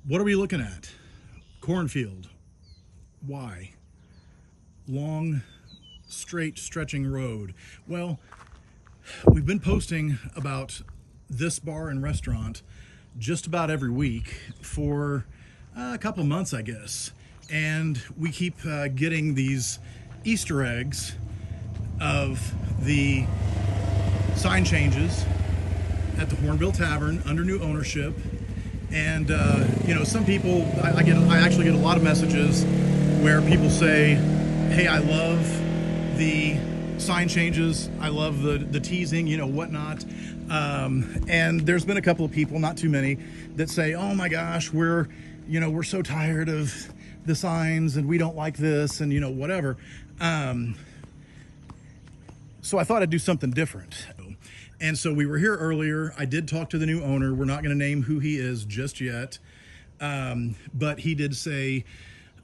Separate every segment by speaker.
Speaker 1: What are we looking at? Cornfield. Why? Long, straight, stretching road. Well, we've been posting about this bar and restaurant just about every week for a couple months, I guess. And we keep getting these Easter eggs of the sign changes at the Hornville Tavern under new ownership. And some people, I actually get a lot of messages where people say, "Hey, I love the sign changes. I love the teasing, whatnot." And there's been a couple of people, not too many, that say, "Oh my gosh, we're so tired of the signs and we don't like this and whatever." So I thought I'd do something different. And so we were here earlier. I did talk to the new owner. We're not going to name who he is just yet. But he did say,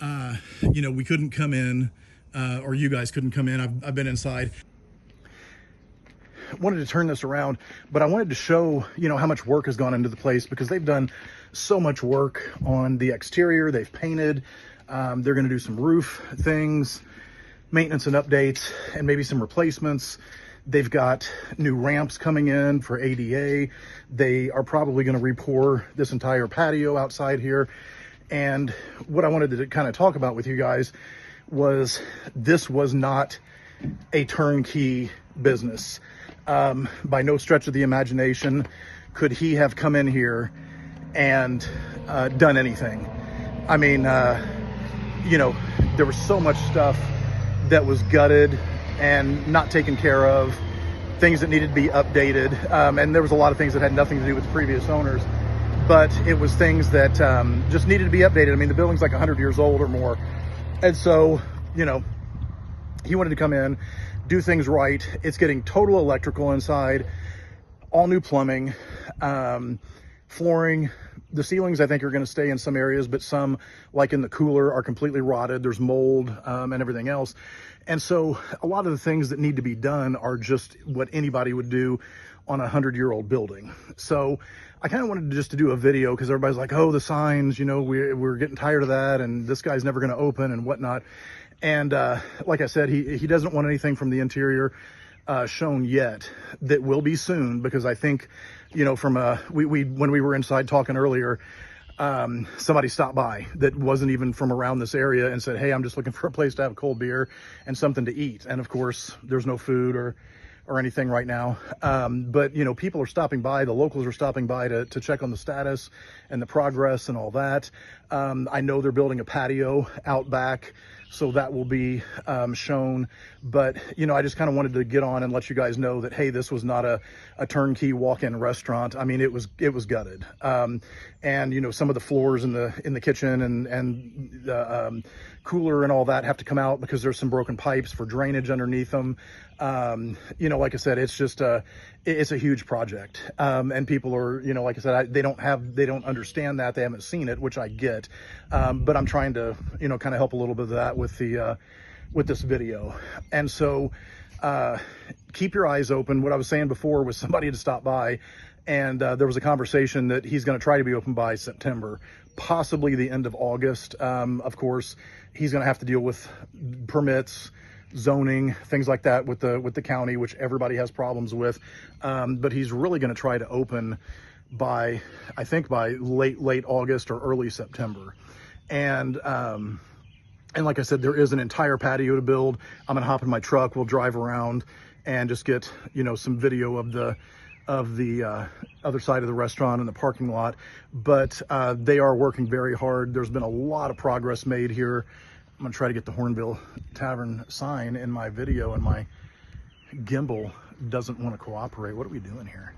Speaker 1: we couldn't come in, or you guys couldn't come in. I've been inside. Wanted to turn this around, but I wanted to show, how much work has gone into the place, because they've done so much work on the exterior. They've painted. They're going to do some roof things, maintenance and updates, and maybe some replacements. They've got new ramps coming in for ADA. They are probably going to re-pour this entire patio outside here. And what I wanted to kind of talk about with you guys was, this was not a turnkey business. By no stretch of the imagination could he have come in here and done anything. I mean, there was so much stuff that was gutted and not taken care of, things that needed to be updated. And there was a lot of things that had nothing to do with the previous owners, but it was things that just needed to be updated. I mean, the building's like 100 years old or more. And so, he wanted to come in, do things right. It's getting total electrical inside, all new plumbing, flooring. The ceilings, I think, are going to stay in some areas, but some, like in the cooler, are completely rotted. There's mold and everything else. And so a lot of the things that need to be done are just what anybody would do on a 100-year-old building. So I kind of wanted just to do a video, because everybody's like, "Oh, the signs, we're getting tired of that, and this guy's never going to open and whatnot." And like I said, he doesn't want anything from the interior shown yet. That will be soon, because I think, from when we were inside talking earlier, somebody stopped by that wasn't even from around this area and said, "Hey, I'm just looking for a place to have a cold beer and something to eat." And of course, there's no food or anything right now. But people are stopping by. The locals are stopping by to check on the status and the progress and all that. I know they're building a patio out back, so that will be shown. But I just kind of wanted to get on and let you guys know that, hey, this was not a turnkey walk-in restaurant. I mean, it was gutted. And some of the floors in the kitchen and the cooler and all that have to come out, because there's some broken pipes for drainage underneath them. Like I said, it's just it's a huge project. And people are, like I said, they don't understand that. They haven't seen it, which I get. But I'm trying to, kind of help a little bit of that with this video. And so, keep your eyes open. What I was saying before was, somebody had stopped by, and there was a conversation that he's going to try to be open by September, possibly the end of August. Of course, he's going to have to deal with permits, zoning, things like that with the county, which everybody has problems with. But he's really going to try to open by, I think, by late August or early September. And like I said, there is an entire patio to build. I'm going to hop in my truck. We'll drive around and just get, some video of the other side of the restaurant and the parking lot. But they are working very hard. There's been a lot of progress made here. I'm going to try to get the Hornville Tavern sign in my video, and my gimbal doesn't want to cooperate. What are we doing here?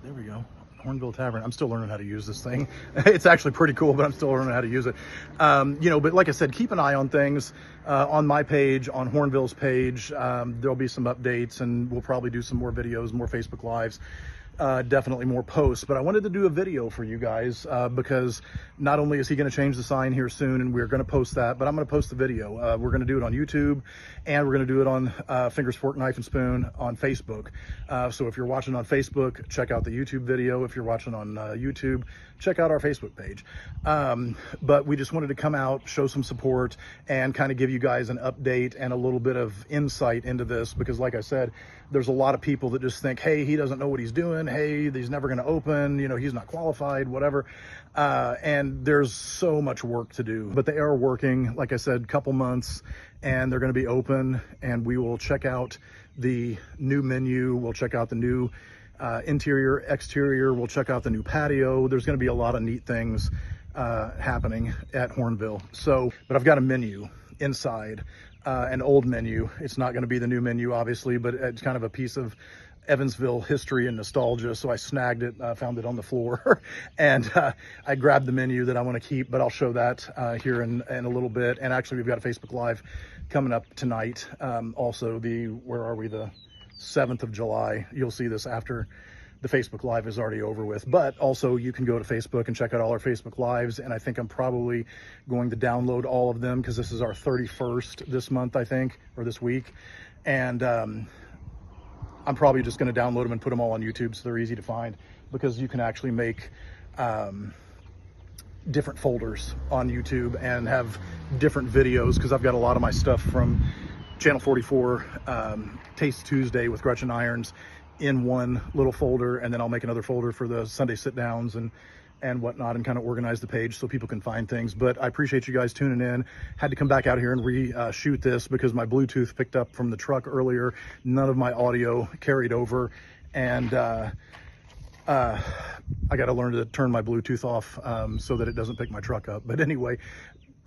Speaker 1: There we go. Hornville Tavern. I'm still learning how to use this thing. It's actually pretty cool, but I'm still learning how to use it. But like I said, keep an eye on things on my page, on Hornville's page. There'll be some updates, and we'll probably do some more videos, more Facebook Lives, definitely more posts, but I wanted to do a video for you guys because not only is he going to change the sign here soon and we're going to post that, but I'm going to post the video. We're going to do it on YouTube, and we're going to do it on Fingers, Fork, Knife, and Spoon on Facebook. So if you're watching on Facebook, check out the YouTube video. If you're watching on YouTube, check out our Facebook page. But we just wanted to come out, show some support, and kind of give you guys an update and a little bit of insight into this, because like I said, there's a lot of people that just think, hey, he doesn't know what he's doing. Hey, he's never going to open, he's not qualified, whatever. And there's so much work to do, but they are working, like I said, couple months, and they're going to be open, and we will check out the new menu. We'll check out the new interior, exterior. We'll check out the new patio. There's going to be a lot of neat things happening at Hornville. So, but I've got a menu inside, an old menu. It's not going to be the new menu, obviously, but it's kind of a piece of Evansville history and nostalgia. So I snagged it, found it on the floor, and I grabbed the menu that I want to keep, but I'll show that here in a little bit. And actually, we've got a Facebook Live coming up tonight. Also, where are we? The 7th of July. You'll see this after the Facebook Live is already over with, but also you can go to Facebook and check out all our Facebook Lives. And I think I'm probably going to download all of them because this is our 31st this month, I think, or this week. And I'm probably just going to download them and put them all on YouTube so they're easy to find, because you can actually make different folders on YouTube and have different videos, because I've got a lot of my stuff from Channel 44, Taste Tuesday with Gretchen Irons in one little folder, and then I'll make another folder for the Sunday sit downs and whatnot, and kind of organize the page so people can find things. But I appreciate you guys tuning in. Had to come back out here and reshoot this because my Bluetooth picked up from the truck earlier. None of my audio carried over, and I got to learn to turn my Bluetooth off so that it doesn't pick my truck up. But anyway,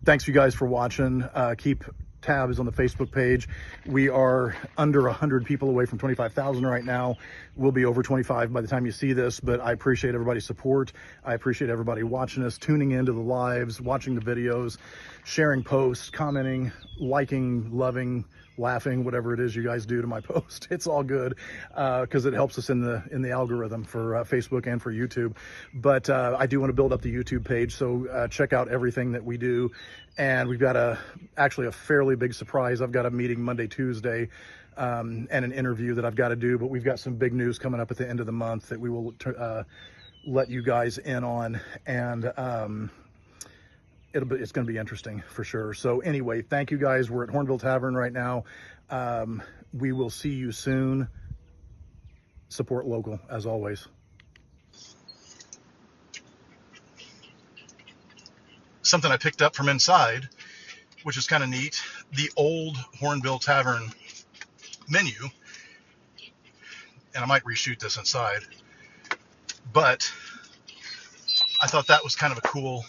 Speaker 1: thanks you guys for watching. Keep tabs on the Facebook page. We are under 100 people away from 25,000 right now. We'll be over 25 by the time you see this, but I appreciate everybody's support. I appreciate everybody watching us, tuning into the lives, watching the videos, sharing posts, commenting, liking, loving, laughing, whatever it is you guys do to my post. It's all good because it helps us in the algorithm for Facebook and for YouTube. But I do want to build up the YouTube page, so check out everything that we do. And we've got actually a fairly big surprise. I've got a meeting Monday, Tuesday, and an interview that I've got to do, but we've got some big news coming up at the end of the month that we will let you guys in on. And it's going to be interesting for sure. So anyway, thank you guys. We're at Hornville Tavern right now. We will see you soon. Support local as always. Something I picked up from inside, which is kind of neat, the old Hornville Tavern menu. And I might reshoot this inside, but I thought that was kind of a cool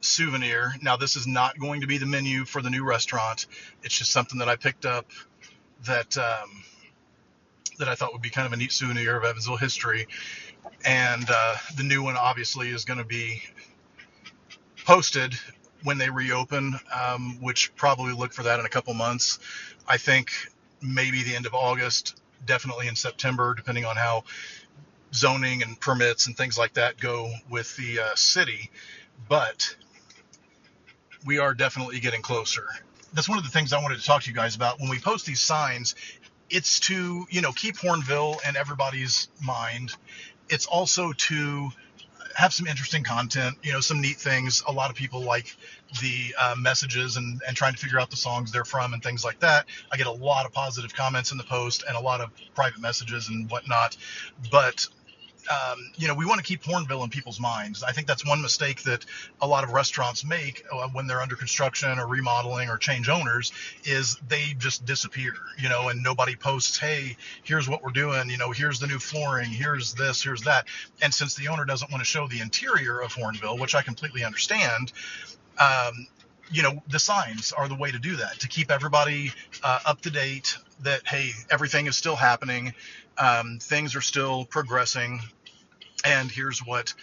Speaker 1: souvenir. Now, this is not going to be the menu for the new restaurant. It's just something that I picked up that that I thought would be kind of a neat souvenir of Evansville history. And the new one obviously is going to be posted when they reopen, which probably look for that in a couple months. I think maybe the end of August, definitely in September, depending on how zoning and permits and things like that go with the city. But we are definitely getting closer. That's one of the things I wanted to talk to you guys about. When we post these signs, it's to, keep Hornville in everybody's mind. It's also to have some interesting content, some neat things. A lot of people like the messages and trying to figure out the songs they're from and things like that. I get a lot of positive comments in the post and a lot of private messages and whatnot. But we want to keep Hornville in people's minds. I think that's one mistake that a lot of restaurants make when they're under construction or remodeling or change owners, is they just disappear, and nobody posts, hey, here's what we're doing, here's the new flooring, here's this, here's that. And since the owner doesn't want to show the interior of Hornville, which I completely understand, the signs are the way to do that, to keep everybody up to date that, hey, everything is still happening, things are still progressing, and here's what,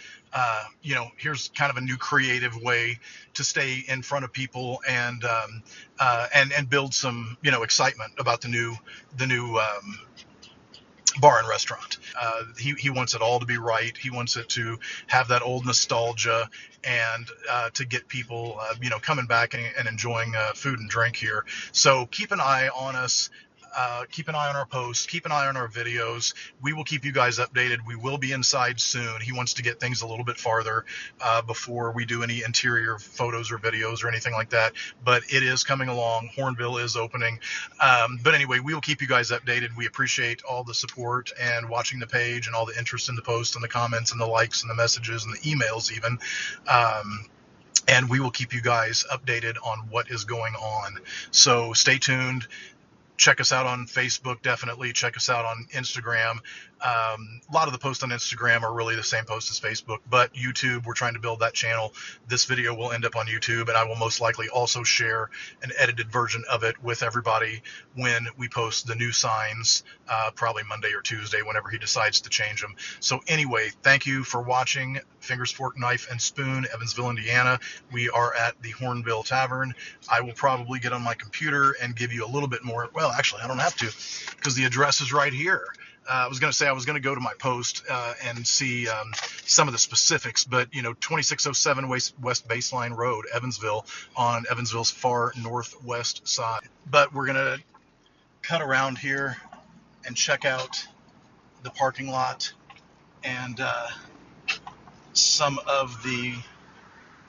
Speaker 1: here's kind of a new creative way to stay in front of people and build some, excitement about the new bar and restaurant. He wants it all to be right. He wants it to have that old nostalgia and to get people, coming back and enjoying food and drink here. So keep an eye on us. Keep an eye on our posts, keep an eye on our videos. We will keep you guys updated. We will be inside soon. He wants to get things a little bit farther before we do any interior photos or videos or anything like that. But it is coming along. Hornville is opening. But anyway, we will keep you guys updated. We appreciate all the support and watching the page and all the interest in the post and the comments and the likes and the messages and the emails even. And we will keep you guys updated on what is going on. So stay tuned. Check us out on Facebook, definitely. Check us out on Instagram. A lot of the posts on Instagram are really the same post as Facebook, but YouTube, we're trying to build that channel. This video will end up on YouTube, and I will most likely also share an edited version of it with everybody when we post the new signs, probably Monday or Tuesday, whenever he decides to change them. So anyway, thank you for watching Fingers, Fork, Knife, and Spoon, Evansville, Indiana. We are at the Hornville Tavern. I will probably get on my computer and give you a little bit more. Well, actually, I don't have to because the address is right here. I was going to say I was going to go to my post and see some of the specifics, but 2607 West Baseline Road, Evansville, on Evansville's far northwest side. But we're going to cut around here and check out the parking lot and some of the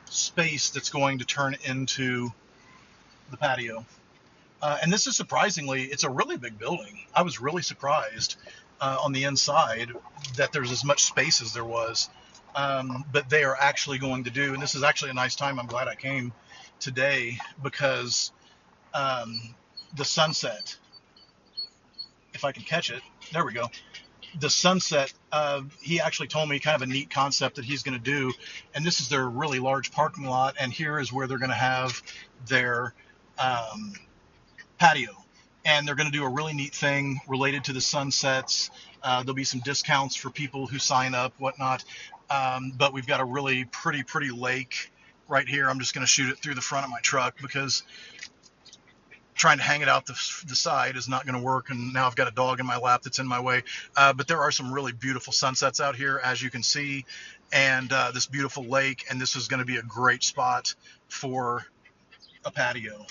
Speaker 1: space that's going to turn into the patio. And this is surprisingly, it's a really big building. I was really surprised on the inside that there's as much space as there was. But they are actually going to do, and this is actually a nice time. I'm glad I came today because the sunset, if I can catch it, there we go. The sunset, he actually told me kind of a neat concept that he's going to do. And this is their really large parking lot. And here is where they're going to have their patio. And they're going to do a really neat thing related to the sunsets. There'll be some discounts for people who sign up, whatnot. But we've got a really pretty lake right here. I'm just going to shoot it through the front of my truck because trying to hang it out the side is not going to work. And now I've got a dog in my lap that's in my way. But there are some really beautiful sunsets out here, as you can see, and this beautiful lake. And this is going to be a great spot for a patio.